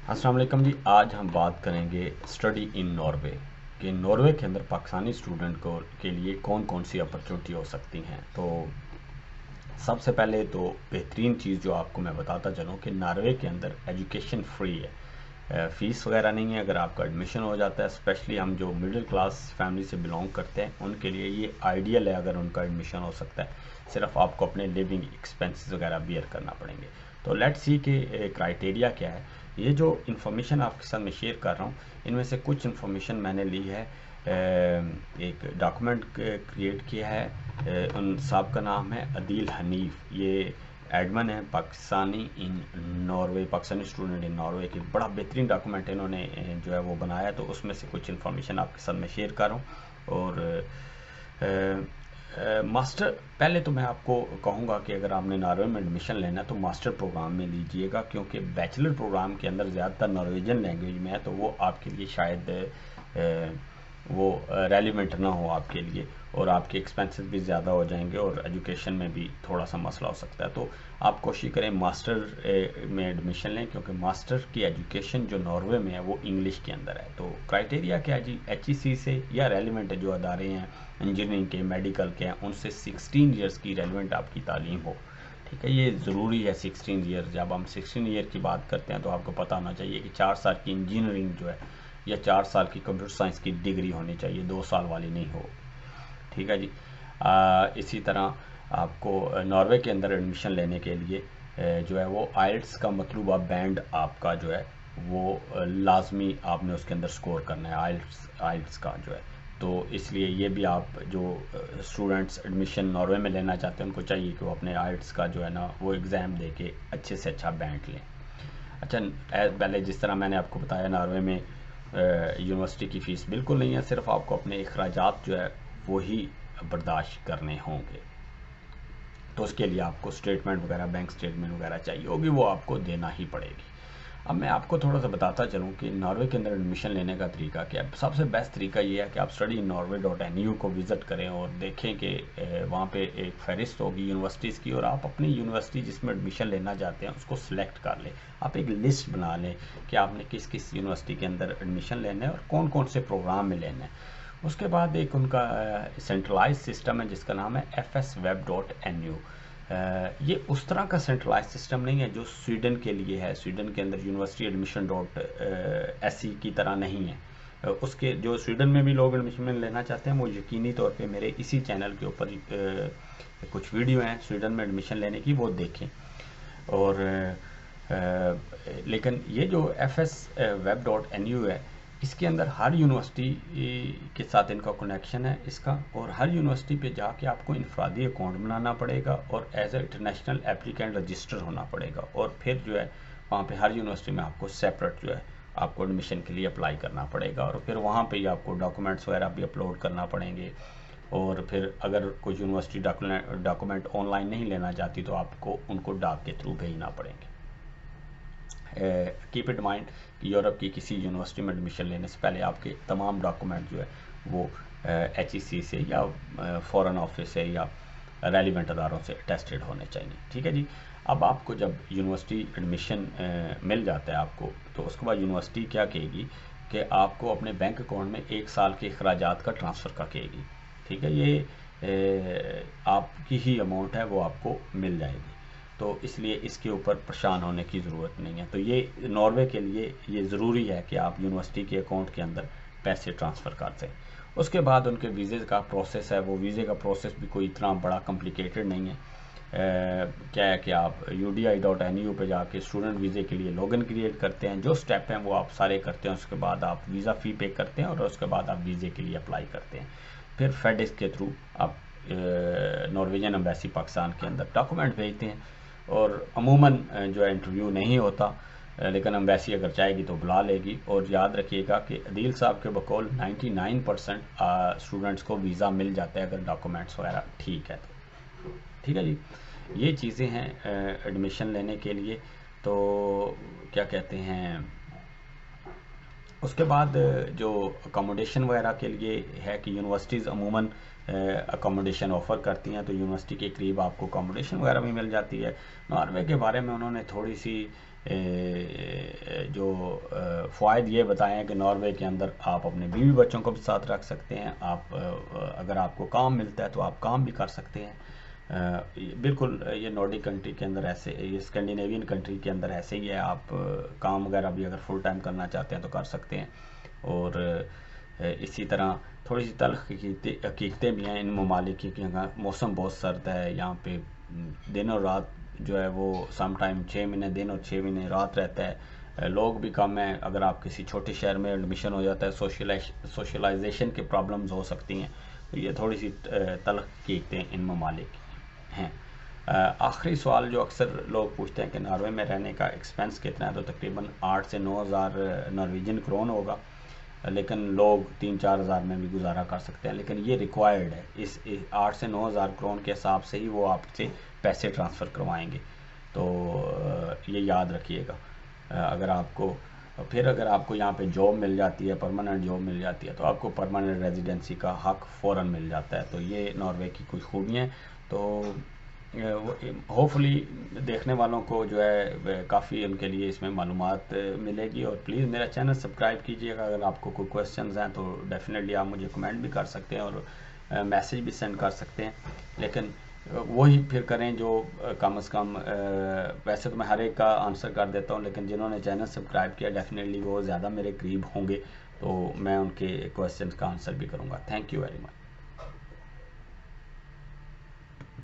अस्सलाम वालेकुम जी। आज हम बात करेंगे स्टडी इन नॉर्वे कि नॉर्वे के अंदर पाकिस्तानी स्टूडेंट को के लिए कौन कौन सी अपॉर्चुनिटी हो सकती हैं। तो सबसे पहले तो बेहतरीन चीज़ जो आपको मैं बताता चलूँ कि नॉर्वे के अंदर एजुकेशन फ्री है, फ़ीस वगैरह नहीं है। अगर आपका एडमिशन हो जाता है, स्पेशली हम जो मिडिल क्लास फैमिली से बिलोंग करते हैं उनके लिए ये आइडियल है अगर उनका एडमिशन हो सकता है। सिर्फ आपको अपने लिविंग एक्सपेंसेस वगैरह बियर करना पड़ेंगे। तो लेट्स सी के क्राइटेरिया क्या है। ये जो इन्फॉर्मेशन आपके साथ मैं शेयर कर रहा हूँ, इनमें से कुछ इन्फॉर्मेशन मैंने ली है, एक डॉक्यूमेंट क्रिएट किया है। उन साहब का नाम है अदील हनीफ। ये एडमन है पाकिस्तानी इन Norway, Pakistani student in Norway की। बड़ा बेहतरीन डॉक्यूमेंट इन्होंने जो है वो बनाया, तो उसमें से कुछ इन्फॉर्मेशन आपके साथ मैं शेयर कर रहा हूँ। और मास्टर, पहले तो मैं आपको कहूँगा कि अगर आपने नॉर्वे में एडमिशन लेना है तो मास्टर प्रोग्राम में लीजिएगा, क्योंकि बैचलर प्रोग्राम के अंदर ज़्यादातर नॉर्वेजियन लैंग्वेज में है, तो वो आपके लिए शायद वो रेलिवेंट ना हो आपके लिए, और आपके एक्सपेंसेस भी ज़्यादा हो जाएंगे और एजुकेशन में भी थोड़ा सा मसला हो सकता है। तो आप कोशिश करें मास्टर में एडमिशन लें, क्योंकि मास्टर की एजुकेशन जो नॉर्वे में है वो इंग्लिश के अंदर है। तो क्राइटेरिया क्या है जी, HEC से या रेलिवेंट जो अदारे हैं इंजीनियरिंग के, मेडिकल के हैं, उनसे 16 ईयर्स की रेलिवेंट आपकी तालीम हो। ठीक है, ये ज़रूरी है 16 ईयर। जब हम 16 ईयर की बात करते हैं तो आपको पता होना चाहिए कि 4 साल की इंजीनियरिंग जो है या 4 साल की कंप्यूटर साइंस की डिग्री होनी चाहिए, 2 साल वाली नहीं हो। ठीक है जी। इसी तरह आपको नॉर्वे के अंदर एडमिशन लेने के लिए जो है वो आइल्ट्स का मतलूबा बैंड आपका जो है वो लाजमी आपने उसके अंदर स्कोर करना है, आइल्ट्स का जो है। तो इसलिए ये भी आप जो स्टूडेंट्स एडमिशन नॉर्वे में लेना चाहते हैं उनको चाहिए कि वो अपने आइल्ट्स का जो है ना वो एग्ज़ाम दे के अच्छे से अच्छा बैंड लें। अच्छा, पहले जिस तरह मैंने आपको बताया, नॉर्वे में यूनिवर्सिटी की फ़ीस बिल्कुल नहीं है, सिर्फ आपको अपने अखराजात जो है वही बर्दाश्त करने होंगे। तो उसके लिए आपको स्टेटमेंट वगैरह, बैंक स्टेटमेंट वगैरह चाहिए होगी, वो आपको देना ही पड़ेगी। अब मैं आपको थोड़ा सा बताता चलूँ कि नॉर्वे के अंदर एडमिशन लेने का तरीका क्या है। सबसे बेस्ट तरीका ये है कि आप studynorway.nu को विज़िट करें और देखें कि वहाँ पे एक फहरिस्त होगी यूनिवर्सिटीज़ की, और आप अपनी यूनिवर्सिटी जिसमें एडमिशन लेना चाहते हैं उसको सिलेक्ट कर लें। आप एक लिस्ट बना लें कि आपने किस किस यूनिवर्सिटी के अंदर एडमिशन लेना है और कौन कौन से प्रोग्राम में लेना है। उसके बाद एक उनका सेंट्रलाइज सिस्टम है जिसका नाम है fsweb.nu। ये उस तरह का सेंट्रलाइज सिस्टम नहीं है जो स्वीडन के लिए है। स्वीडन के अंदर यूनिवर्सिटी एडमिशन डॉट एस की तरह नहीं है। उसके जो स्वीडन में भी लोग एडमिशन लेना चाहते हैं वो यकीनी तौर पे मेरे इसी चैनल के ऊपर कुछ वीडियो हैं स्वीडन में एडमिशन लेने की, वो देखें। और लेकिन ये जो fsweb.nu है, इसके अंदर हर यूनिवर्सिटी के साथ इनका कनेक्शन है इसका, और हर यूनिवर्सिटी पे जाके आपको इनफरादी अकाउंट बनाना पड़ेगा और as a international applicant register होना पड़ेगा, और फिर जो है वहाँ पे हर यूनिवर्सिटी में आपको सेपरेट जो है आपको एडमिशन के लिए अप्लाई करना पड़ेगा, और फिर वहाँ पे ही आपको डॉक्यूमेंट्स वगैरह भी अपलोड करना पड़ेंगे। और फिर अगर कोई यूनिवर्सिटी डॉक्यूमेंट ऑनलाइन नहीं लेना चाहती तो आपको उनको डाक के थ्रू भेजना पड़ेंगे। कीप इट माइंड कि यूरोप की किसी यूनिवर्सिटी में एडमिशन लेने से पहले आपके तमाम डॉक्यूमेंट जो है वो HEC से या फॉरेन ऑफिस से या रेलिवेंट अदारों से अटेस्टेड होने चाहिए। ठीक है जी। अब आपको जब यूनिवर्सिटी एडमिशन मिल जाता है आपको, तो उसके बाद यूनिवर्सिटी क्या कहेगी कि आपको अपने बैंक अकाउंट में 1 साल के अखराजात का ट्रांसफ़र का कहेगी। ठीक है, ये आपकी ही अमाउंट है वो आपको मिल जाएगी, तो इसलिए इसके ऊपर परेशान होने की ज़रूरत नहीं है। तो ये नॉर्वे के लिए ये ज़रूरी है कि आप यूनिवर्सिटी के अकाउंट के अंदर पैसे ट्रांसफ़र कर दें। उसके बाद उनके वीज़े का प्रोसेस है, वो वीज़े का प्रोसेस भी कोई इतना बड़ा कॉम्प्लिकेटेड नहीं है। क्या है कि आप UDI.nu पे जाके स्टूडेंट वीज़े के लिए लॉगिन क्रिएट करते हैं, जो स्टेप हैं वो आप सारे करते हैं, उसके बाद आप वीज़ा फ़ी पे करते हैं और उसके बाद आप वीज़े के लिए अप्लाई करते हैं। फिर फेडिक्स के थ्रू आप नॉर्वेजियन एम्बेसी पाकिस्तान के अंदर डॉक्यूमेंट भेजते हैं, और अमूमन जो है इंटरव्यू नहीं होता, लेकिन एम्बेसी अगर चाहेगी तो बुला लेगी। और याद रखिएगा कि अदील साहब के बकौल 99% स्टूडेंट्स को वीज़ा मिल जाता है अगर डॉक्यूमेंट्स वगैरह ठीक है तो। ठीक है जी, ये चीज़ें हैं एडमिशन लेने के लिए। तो क्या कहते हैं, उसके बाद जो अकोमोडेशन वगैरह के लिए है कि यूनिवर्सिटीज़ अमूमन अकोमोडेशन ऑफ़र करती हैं, तो यूनिवर्सिटी के करीब आपको अकोमोडेशन वगैरह भी मिल जाती है। नॉर्वे के बारे में उन्होंने थोड़ी सी جو فوائد یہ بتائے ہیں کہ ناروے کے اندر آپ اپنے بیوی بچوں کو بھی ساتھ رکھ سکتے ہیں، آپ اگر آپ کو کام ملتا ہے تو آپ کام بھی کر سکتے ہیں، بالکل یہ نارڈک کنٹری کے اندر ایسے، یہ اسکینڈینیوین کنٹری کے اندر ایسے ہی ہے، آپ کام وغیرہ بھی اگر فل ٹائم کرنا چاہتے ہیں تو کر سکتے ہیں۔ اور اسی طرح تھوڑی سی تلخ حقیقتیں بھی ہیں ان ممالک کی، کہ موسم بہت سرد ہے یہاں پہ، دن اور رات جو ہے وہ سم ٹائم 6 مہینے دن اور 6 مہینے رات رہتا ہے، لوگ بھی کم ہیں، اگر آپ کسی چھوٹے شہر میں ایڈمیشن ہو جاتا ہے سوشلائزیشن کی پرابلمز ہو سکتی ہیں، تو یہ تھوڑی سی تلخ حقیقتیں ان ممالک کی ہیں۔ آخری سوال جو اکثر لوگ پوچھتے ہیں کہ ناروے میں رہنے کا ایکسپینس کتنا ہے، تو تقریباً 8 سے 9 ہزار نارویجن کرون ہوگا، لیکن لوگ 3-4 ہزار میں بھی گزارا کر سکتے ہیں، لیکن یہ ریکوائرڈ ہے، اس 8 سے 9 ہزار کرون کے حساب سے ہی وہ آپ سے پیسے ٹرانسفر کروائیں گے، تو یہ یاد رکھیے گا۔ اگر آپ کو اگر آپ کو یہاں پہ جاب مل جاتی ہے، پرماننٹ جاب مل جاتی ہے، تو آپ کو پرماننٹ ریزیڈنسی کا حق فوراً مل جاتا ہے، تو یہ ناروے کی کچھ خوبیاں ہیں۔ تو ہوپفلی دیکھنے والوں کو جو ہے کافی ان کے لیے اس میں معلومات ملے گی، اور پلیز میرا چینل سبسکرائب کیجیے گا۔ اگر آپ کو کوئی کویسچنز ہیں تو ڈیفینیٹلی آپ مجھے کمنٹ بھی کر سکتے ہیں اور میسیج بھی سینڈ کر سکتے ہیں، لیکن وہی پھر کریں جو کم از کم، ویسے تو میں ہر ایک کا آنسر کر دیتا ہوں، لیکن جنہوں نے چینل سبسکرائب کیا ڈیفینیٹلی وہ زیادہ میرے قریب ہوں گے، تو میں ان کے کویسچنز کا آنسر بھی کروں گا۔ Thank you very much.